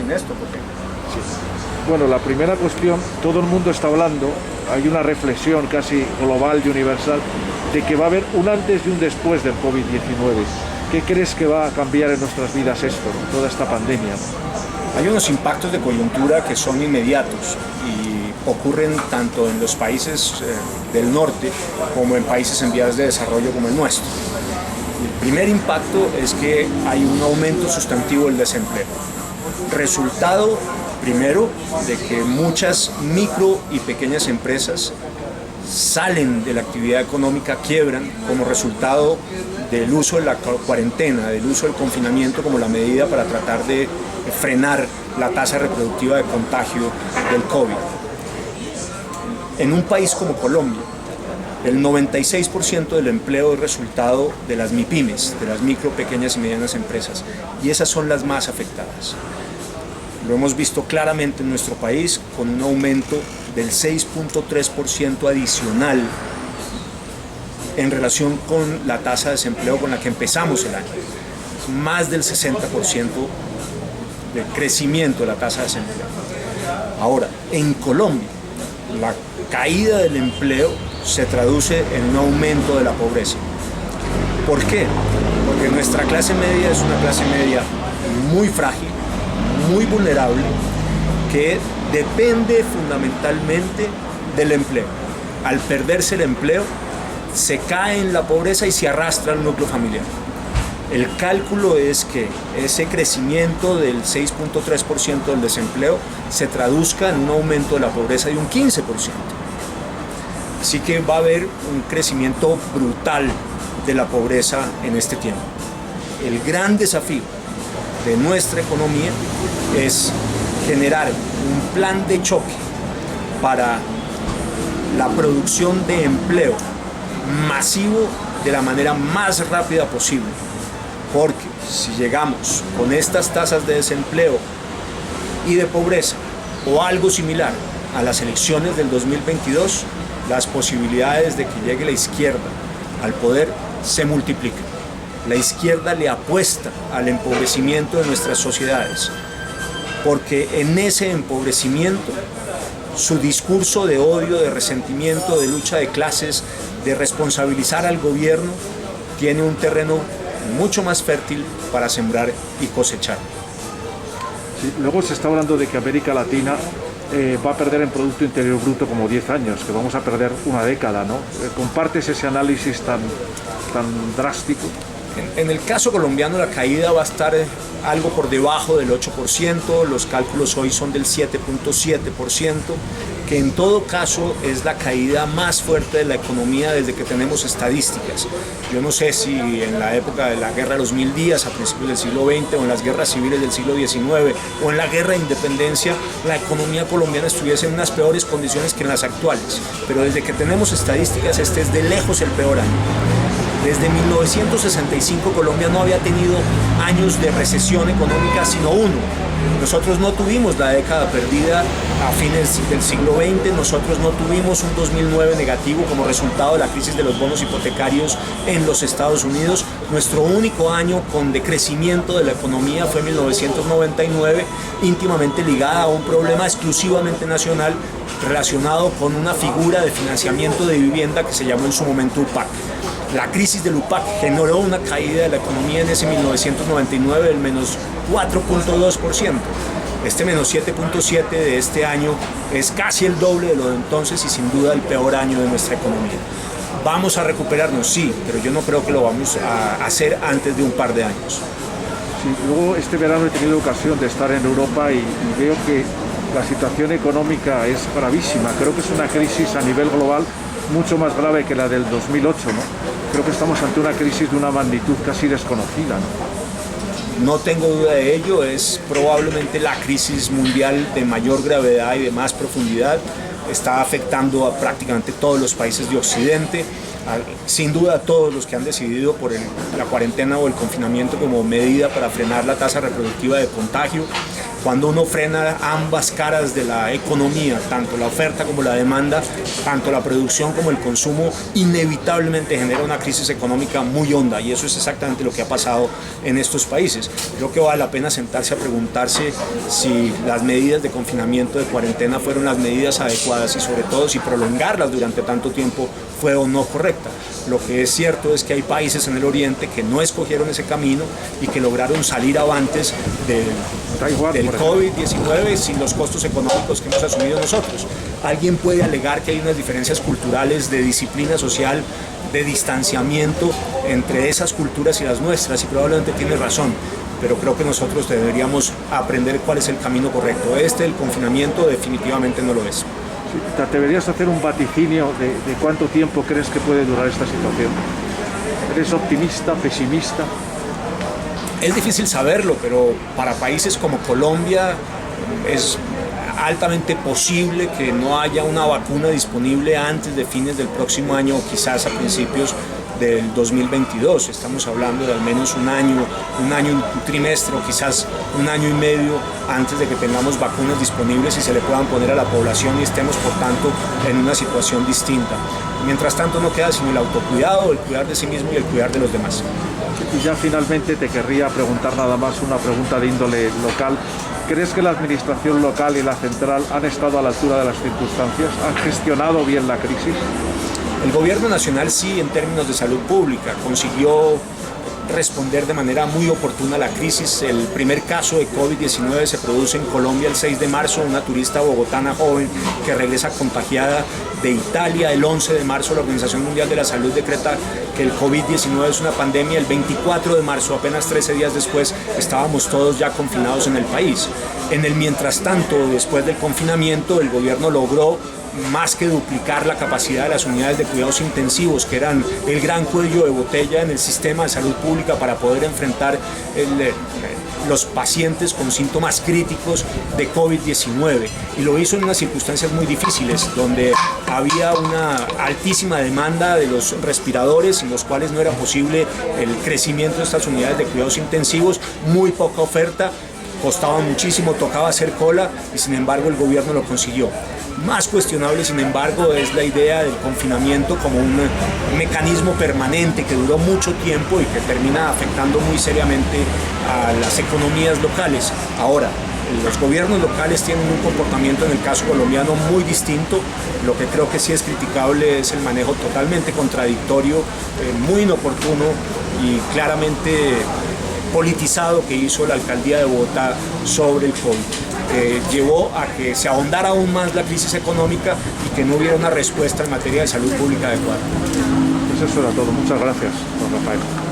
en esto. Porque... Sí. Bueno, la primera cuestión, todo el mundo está hablando, hay una reflexión casi global y universal, de que va a haber un antes y un después del COVID-19. ¿Qué crees que va a cambiar en nuestras vidas esto, toda esta pandemia? Hay unos impactos de coyuntura que son inmediatos y ocurren tanto en los países del norte como en países en vías de desarrollo como el nuestro. El primer impacto es que hay un aumento sustantivo del desempleo. Resultado, primero, de que muchas micro y pequeñas empresas salen de la actividad económica, quiebran como resultado del uso de la cuarentena, del uso del confinamiento como la medida para tratar de frenar la tasa reproductiva de contagio del COVID. En un país como Colombia, el 96% del empleo es resultado de las MIPYMES, de las micro, pequeñas y medianas empresas, y esas son las más afectadas. Lo hemos visto claramente en nuestro país con un aumento del 6.3% adicional en relación con la tasa de desempleo con la que empezamos el año. Más del 60% de crecimiento de la tasa de desempleo. Ahora, en Colombia, la caída del empleo se traduce en un aumento de la pobreza. ¿Por qué? Porque nuestra clase media es una clase media muy frágil, muy vulnerable, que depende fundamentalmente del empleo. Al perderse el empleo, se cae en la pobreza y se arrastra al núcleo familiar. El cálculo es que ese crecimiento del 6.3% del desempleo se traduzca en un aumento de la pobreza de un 15%. Así que va a haber un crecimiento brutal de la pobreza en este tiempo. El gran desafío de nuestra economía es generar un plan de choque para la producción de empleo masivo de la manera más rápida posible, porque si llegamos con estas tasas de desempleo y de pobreza o algo similar a las elecciones del 2022, las posibilidades de que llegue la izquierda al poder se multiplican. La izquierda le apuesta al empobrecimiento de nuestras sociedades, porque en ese empobrecimiento su discurso de odio, de resentimiento, de lucha de clases, de responsabilizar al gobierno, tiene un terreno mucho más fértil para sembrar y cosechar. Sí, luego se está hablando de que América Latina va a perder en Producto Interior Bruto como 10 años, que vamos a perder una década, ¿no? ¿Compartes ese análisis tan drástico? En el caso colombiano la caída va a estar algo por debajo del 8%, los cálculos hoy son del 7.7%, que en todo caso es la caída más fuerte de la economía desde que tenemos estadísticas. Yo no sé si en la época de la Guerra de los 1000 días, a principios del siglo XX, o en las guerras civiles del siglo XIX, o en la Guerra de Independencia, la economía colombiana estuviese en unas peores condiciones que en las actuales. Pero desde que tenemos estadísticas, este es de lejos el peor año. Desde 1965 Colombia no había tenido años de recesión económica, sino uno. Nosotros no tuvimos la década perdida a fines del siglo XX, nosotros no tuvimos un 2009 negativo como resultado de la crisis de los bonos hipotecarios en los Estados Unidos. Nuestro único año con decrecimiento de la economía fue 1999, íntimamente ligada a un problema exclusivamente nacional relacionado con una figura de financiamiento de vivienda que se llamó en su momento UPAC. La crisis del UPAC generó una caída de la economía en ese 1999 del menos 4.2%. Este menos 7.7% de este año es casi el doble de lo de entonces y sin duda el peor año de nuestra economía. ¿Vamos a recuperarnos? Sí, pero yo no creo que lo vamos a hacer antes de un par de años. Sí, luego este verano he tenido ocasión de estar en Europa y veo que la situación económica es gravísima. Creo que es una crisis a nivel global mucho más grave que la del 2008, ¿no? Creo que estamos ante una crisis de una magnitud casi desconocida, ¿no? No tengo duda de ello, es probablemente la crisis mundial de mayor gravedad y de más profundidad. Está afectando a prácticamente todos los países de Occidente, sin duda a todos los que han decidido por la cuarentena o el confinamiento como medida para frenar la tasa reproductiva de contagio. Cuando uno frena ambas caras de la economía, tanto la oferta como la demanda, tanto la producción como el consumo, inevitablemente genera una crisis económica muy honda, y eso es exactamente lo que ha pasado en estos países. Creo que vale la pena sentarse a preguntarse si las medidas de confinamiento, de cuarentena, fueron las medidas adecuadas, y sobre todo si prolongarlas durante tanto tiempo fue o no correcta. Lo que es cierto es que hay países en el Oriente que no escogieron ese camino y que lograron salir avantes del COVID-19 sin los costos económicos que hemos asumido nosotros. Alguien puede alegar que hay unas diferencias culturales, de disciplina social, de distanciamiento entre esas culturas y las nuestras, y probablemente tiene razón, pero creo que nosotros deberíamos aprender cuál es el camino correcto. El confinamiento definitivamente no lo es. ¿Te atreverías a hacer un vaticinio de cuánto tiempo crees que puede durar esta situación? ¿Eres optimista, pesimista? Es difícil saberlo, pero para países como Colombia es altamente posible que no haya una vacuna disponible antes de fines del próximo año, o quizás a principios del 2022. Estamos hablando de al menos un año, un trimestre, o quizás un año y medio antes de que tengamos vacunas disponibles y se le puedan poner a la población, y estemos por tanto en una situación distinta. Mientras tanto no queda sino el autocuidado, el cuidar de sí mismo y el cuidar de los demás. Y ya finalmente te querría preguntar nada más una pregunta de índole local. ¿Crees que la administración local y la central han estado a la altura de las circunstancias? ¿Han gestionado bien la crisis? El gobierno nacional sí, en términos de salud pública, consiguió responder de manera muy oportuna a la crisis. El primer caso de COVID-19 se produce en Colombia el 6 de marzo, una turista bogotana joven que regresa contagiada de Italia. El 11 de marzo la Organización Mundial de la Salud decreta que el COVID-19 es una pandemia. El 24 de marzo, apenas 13 días después, estábamos todos ya confinados en el país. En el mientras tanto, después del confinamiento, el gobierno logró más que duplicar la capacidad de las unidades de cuidados intensivos, que eran el gran cuello de botella en el sistema de salud pública para poder enfrentar los pacientes con síntomas críticos de COVID-19. Y lo hizo en unas circunstancias muy difíciles, donde había una altísima demanda de los respiradores, sin los cuales no era posible el crecimiento de estas unidades de cuidados intensivos, muy poca oferta, costaban muchísimo, tocaba hacer cola, y sin embargo el gobierno lo consiguió. Más cuestionable, sin embargo, es la idea del confinamiento como un mecanismo permanente que duró mucho tiempo y que termina afectando muy seriamente a las economías locales. Ahora, los gobiernos locales tienen un comportamiento en el caso colombiano muy distinto. Lo que creo que sí es criticable es el manejo totalmente contradictorio, muy inoportuno y claramente politizado que hizo la alcaldía de Bogotá sobre el COVID. Llevó a que se ahondara aún más la crisis económica y que no hubiera una respuesta en materia de salud pública adecuada. Pues eso era todo. Muchas gracias, don Rafael.